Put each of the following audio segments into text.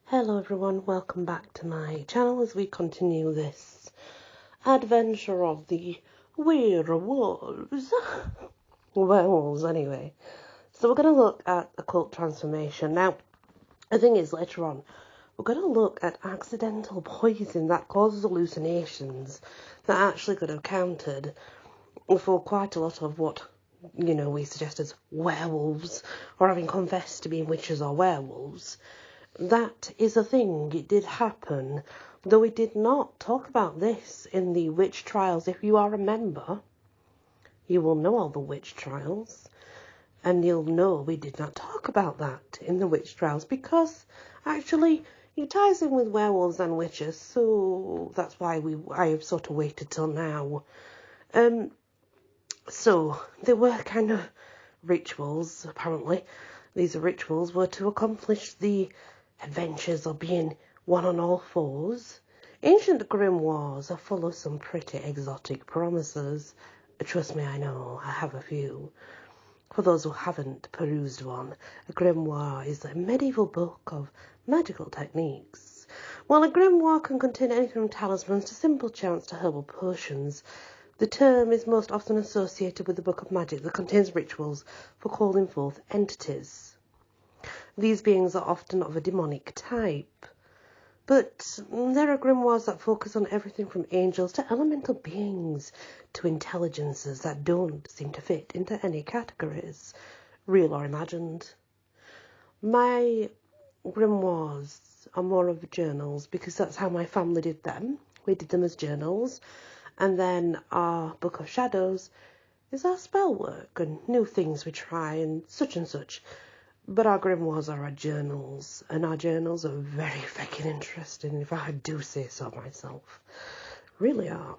Hello everyone, welcome back to my channel as we continue this adventure of the werewolves. Werewolves anyway. So we're going to look at occult transformation. Now, the thing is, later on, we're going to look at accidental poison that causes hallucinations that actually could have counted for quite a lot of what, we suggest as werewolves, or having confessed to being witches or werewolves. That is a thing, it did happen, though we did not talk about this in the witch trials. If you are a member, you will know all the witch trials, and you'll know we did not talk about that in the witch trials, because actually it ties in with werewolves and witches, so that's why I have sort of waited till now. So there were kind of rituals, apparently. These rituals were to accomplish the adventures of being one on all fours. Ancient grimoires are full of some pretty exotic promises. Trust me, I know, I have a few. For those who haven't perused one, a grimoire is a medieval book of magical techniques. While a grimoire can contain anything from talismans to simple chants to herbal potions, the term is most often associated with the book of magic that contains rituals for calling forth entities. These beings are often of a demonic type, but there are grimoires that focus on everything from angels to elemental beings to intelligences that don't seem to fit into any categories, real or imagined. My grimoires are more of journals because that's how my family did them. We did them as journals, and then our Book of Shadows is our spell work and new things we try and such. But our grimoires are our journals, and our journals are very freaking interesting, if I do say so myself. Really are.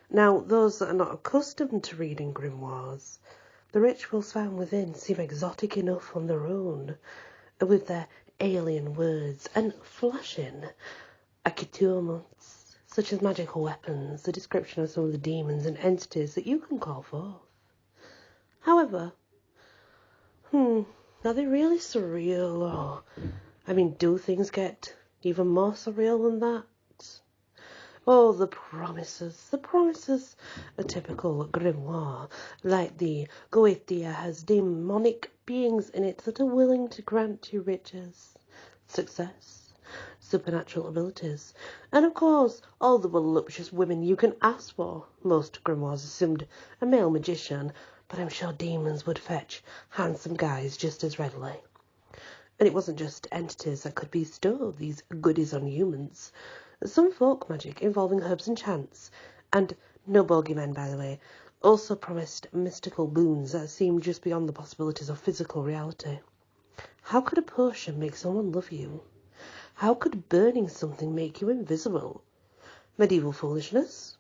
Now, those that are not accustomed to reading grimoires, the rituals found within seem exotic enough on their own, with their alien words and flashing accoutrements, such as magical weapons, the description of some of the demons and entities that you can call forth. However, are they really surreal, or, do things get even more surreal than that? Oh, the promises, a typical grimoire, like the Goetia has demonic beings in it that are willing to grant you riches, success, supernatural abilities, and of course, all the voluptuous women you can ask for. Most grimoires assumed a male magician, but I'm sure demons would fetch handsome guys just as readily. And it wasn't just entities that could bestow these goodies on humans. Some folk magic involving herbs and chants, and no bogeymen, by the way, also promised mystical boons that seemed just beyond the possibilities of physical reality. How could a potion make someone love you? How could burning something make you invisible? Medieval foolishness?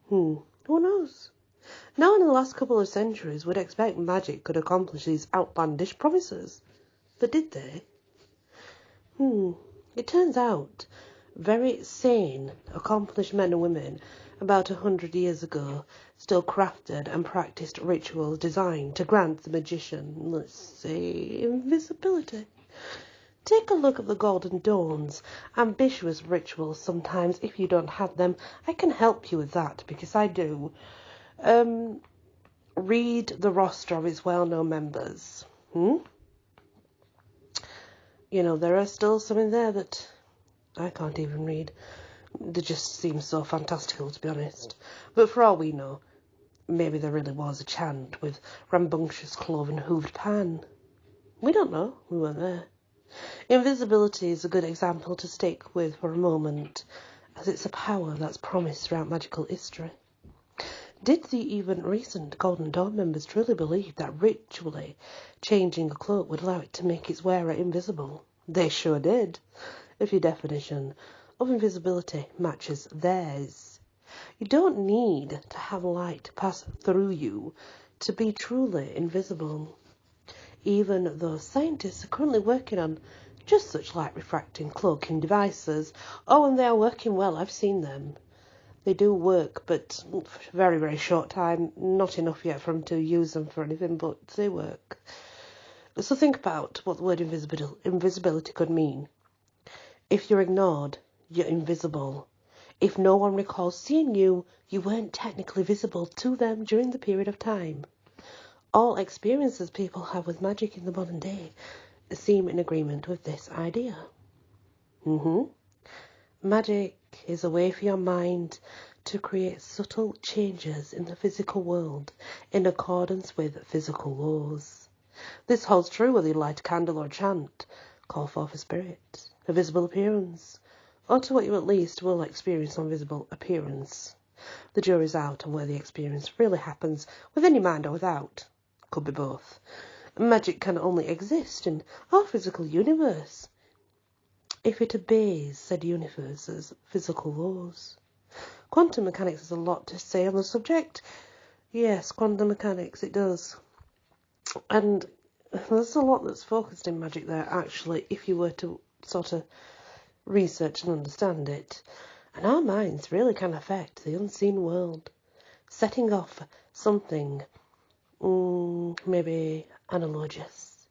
Who knows? No one in the last couple of centuries would expect magic could accomplish these outlandish promises. But did they? It turns out very sane, accomplished men and women about 100 years ago still crafted and practiced rituals designed to grant the magician, let's say, invisibility. Take a look at the Golden Dawn's ambitious rituals sometimes. If you don't have them, I can help you with that, because I do. Read the roster of its well-known members. There are still some in there that I can't even read. They just seem so fantastical, to be honest. But for all we know, maybe there really was a chant with rambunctious cloven hooved pan. We don't know. We weren't there. Invisibility is a good example to stick with for a moment, as it's a power that's promised throughout magical history. Did the even recent Golden Dawn members truly believe that ritually changing a cloak would allow it to make its wearer invisible? They sure did, if your definition of invisibility matches theirs. You don't need to have light pass through you to be truly invisible, even though scientists are currently working on just such light refracting cloaking devices. Oh, and they are working well, I've seen them. They do work, but for a very, very short time. Not enough yet for them to use them for anything, but they work. So think about what the word invisibility could mean. If you're ignored, you're invisible. If no one recalls seeing you, you weren't technically visible to them during the period of time. All experiences people have with magic in the modern day seem in agreement with this idea. Magic is a way for your mind to create subtle changes in the physical world in accordance with physical laws. This holds true whether you light a candle or chant, call forth a spirit, a visible appearance, or to what you at least will experience on visible appearance. The jury's out on where the experience really happens, within your mind or without. Could be both. Magic can only exist in our physical universe if it obeys said universe's physical laws. Quantum mechanics has a lot to say on the subject. Yes, quantum mechanics, it does. And there's a lot that's focused in magic there, actually, if you were to sort of research and understand it. And our minds really can affect the unseen world, setting off something maybe analogous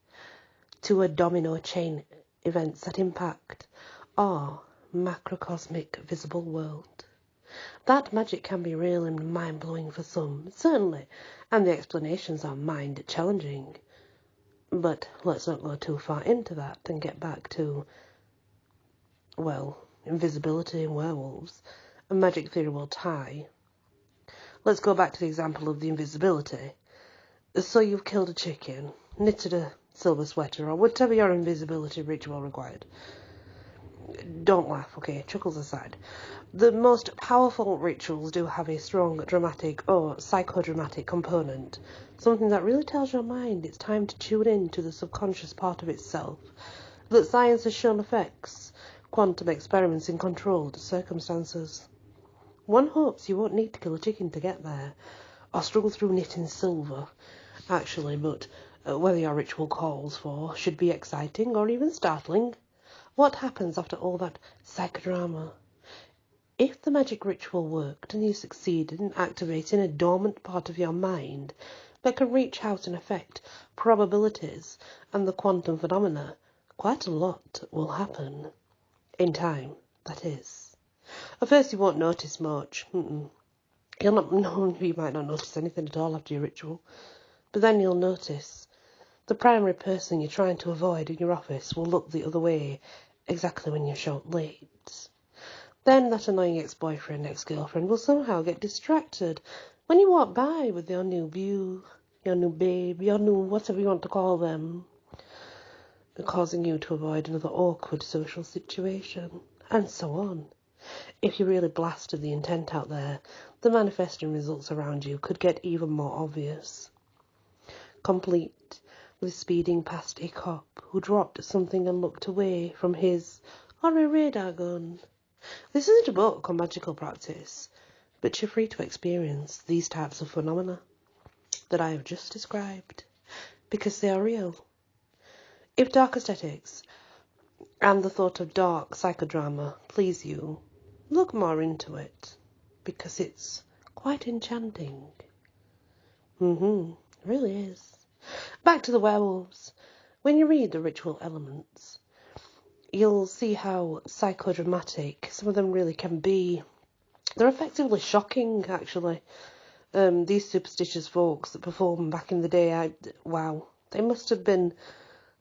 to a domino chain events that impact our macrocosmic visible world. That magic can be real and mind-blowing for some, certainly, and the explanations are mind-challenging. But let's not go too far into that and get back to, well, invisibility and werewolves. A magic theory will tie. Let's go back to the example of the invisibility. So you've killed a chicken, knitted a silver sweater, or whatever your invisibility ritual required. Don't laugh, okay, chuckles aside. The most powerful rituals do have a strong dramatic or psychodramatic component, something that really tells your mind it's time to tune in to the subconscious part of itself, that science has shown affects quantum experiments in controlled circumstances. One hopes you won't need to kill a chicken to get there, or struggle through knitting silver, actually, but whether your ritual calls for should be exciting or even startling. What happens after all that psychodrama? If the magic ritual worked and you succeeded in activating a dormant part of your mind that can reach out and affect probabilities and the quantum phenomena, quite a lot will happen. In time, that is. At first you won't notice much. You might not notice anything at all after your ritual. But then you'll notice the primary person you're trying to avoid in your office will look the other way exactly when you're short late. Then that annoying ex-boyfriend, ex-girlfriend will somehow get distracted when you walk by with your new view, your new babe, your new whatever you want to call them, causing you to avoid another awkward social situation, and so on. If you really blasted the intent out there, the manifesting results around you could get even more obvious. Complete with speeding past a cop who dropped something and looked away from his or a radar gun. This isn't a book on magical practice, but you're free to experience these types of phenomena that I have just described, because they are real. If dark aesthetics and the thought of dark psychodrama please you, look more into it, because it's quite enchanting. It really is. Back to the werewolves. When you read the ritual elements, you'll see how psychodramatic some of them really can be. They're effectively shocking, actually. These superstitious folks that performed back in the day, wow, they must have been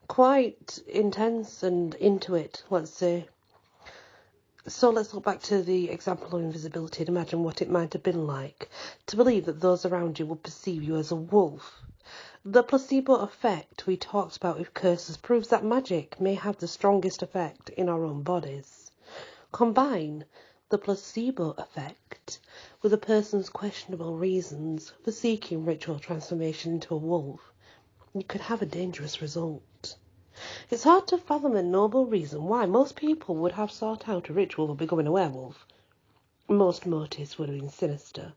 quite intense and into it, let's say. So let's look back to the example of invisibility and imagine what it might have been like to believe that those around you would perceive you as a wolf. The placebo effect we talked about with curses proves that magic may have the strongest effect in our own bodies. Combine the placebo effect with a person's questionable reasons for seeking ritual transformation into a wolf, you could have a dangerous result. It's hard to fathom a noble reason why most people would have sought out a ritual for becoming a werewolf. Most motives would have been sinister.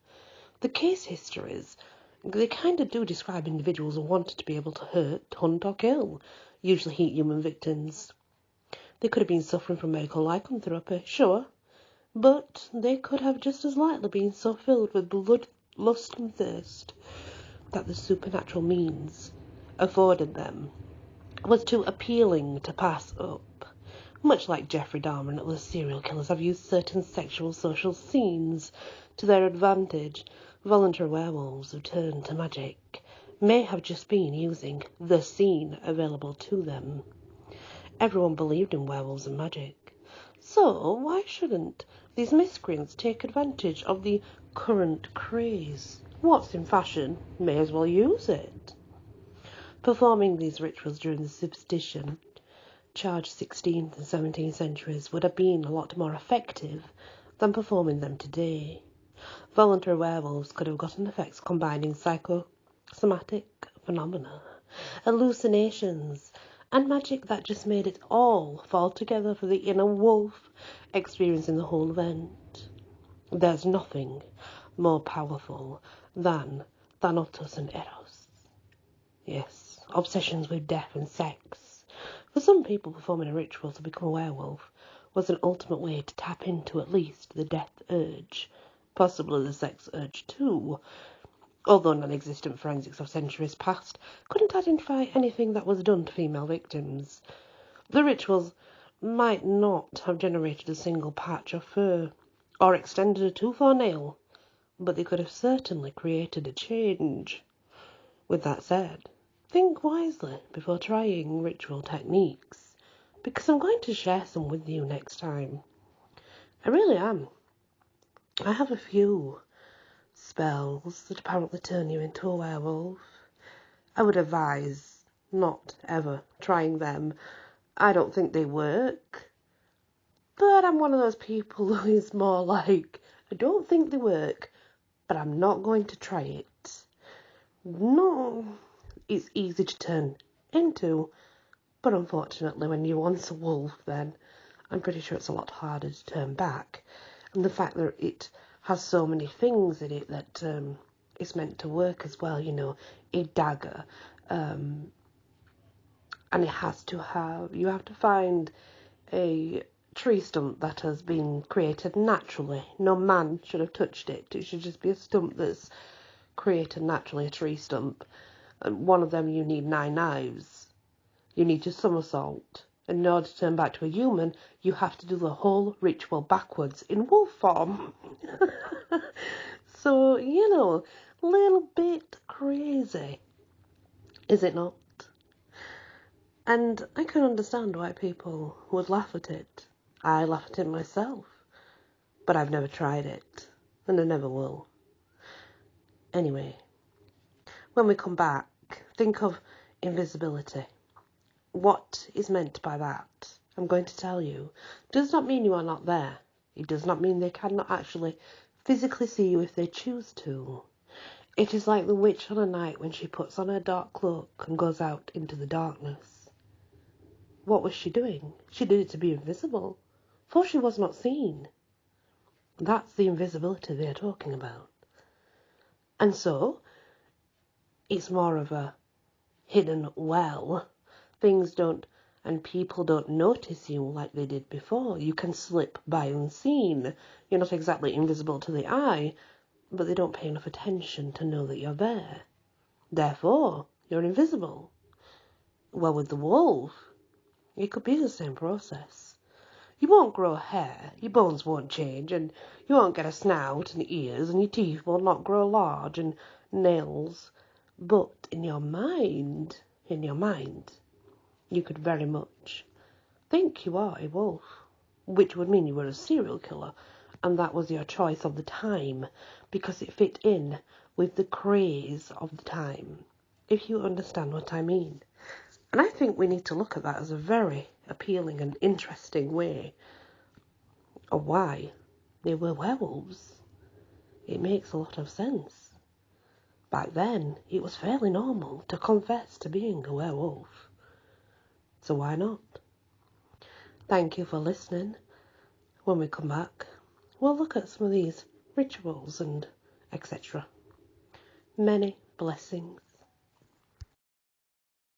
The case histories, they kind of do describe individuals who wanted to be able to hurt, hunt or kill, usually human victims. They could have been suffering from medical lycanthropy, sure, but they could have just as likely been so filled with blood, lust and thirst that the supernatural means afforded them was too appealing to pass up. Much like Jeffrey Dahmer and other serial killers have used certain sexual social scenes to their advantage, voluntary werewolves who turn to magic may have just been using the scene available to them. Everyone believed in werewolves and magic, so why shouldn't these miscreants take advantage of the current craze? What's in fashion, may as well use it. Performing these rituals during the superstition charged 16th and 17th centuries would have been a lot more effective than performing them today. Voluntary werewolves could have gotten effects combining psychosomatic phenomena, hallucinations, and magic that just made it all fall together for the inner wolf experiencing the whole event. There's nothing more powerful than Thanatos and Eros. Yes, obsessions with death and sex. For some people, performing a ritual to become a werewolf was an ultimate way to tap into at least the death urge, possibly the sex urge too, although non-existent forensics of centuries past couldn't identify anything that was done to female victims. The rituals might not have generated a single patch of fur, or extended a tooth or nail, but they could have certainly created a change. With that said, think wisely before trying ritual techniques, because I'm going to share some with you next time. I really am. I have a few spells that apparently turn you into a werewolf. I would advise not ever trying them. I don't think they work. But I'm one of those people who is more like, I don't think they work, but I'm not going to try it. No, it's easy to turn into, but unfortunately when you're once a wolf, then I'm pretty sure it's a lot harder to turn back. And the fact that it has so many things in it that it's meant to work as well, you know, a dagger, and it has to have, you have to find a tree stump that has been created naturally. No man should have touched it. It should just be a stump that's created naturally, a tree stump. And one of them you need 9 knives. You need to somersault. And in order to turn back to a human, you have to do the whole ritual backwards in wolf form. So, you know, a little bit crazy, is it not? And I can understand why people would laugh at it. I laugh at it myself, but I've never tried it, and I never will. Anyway, when we come back, think of invisibility. What is meant by that? I'm going to tell you. It does not mean you are not there. It does not mean they cannot actually physically see you if they choose to. It is like the witch on a night when she puts on her dark cloak and goes out into the darkness. What was she doing? She did it to be invisible, for she was not seen. That's the invisibility they are talking about. And so, it's more of a hidden well. Things don't, and people don't notice you like they did before. You can slip by unseen. You're not exactly invisible to the eye, but they don't pay enough attention to know that you're there. Therefore, you're invisible. Well, with the wolf, it could be the same process. You won't grow hair, your bones won't change, and you won't get a snout and ears, and your teeth will not grow large, and nails. But in your mind, you could very much think you are a wolf, which would mean you were a serial killer, and that was your choice of the time, because it fit in with the craze of the time, if you understand what I mean. And I think we need to look at that as a very appealing and interesting way of why they were werewolves. It makes a lot of sense. Back then, it was fairly normal to confess to being a werewolf. So why not? Thank you for listening. When we come back, we'll look at some of these rituals and etc. Many blessings.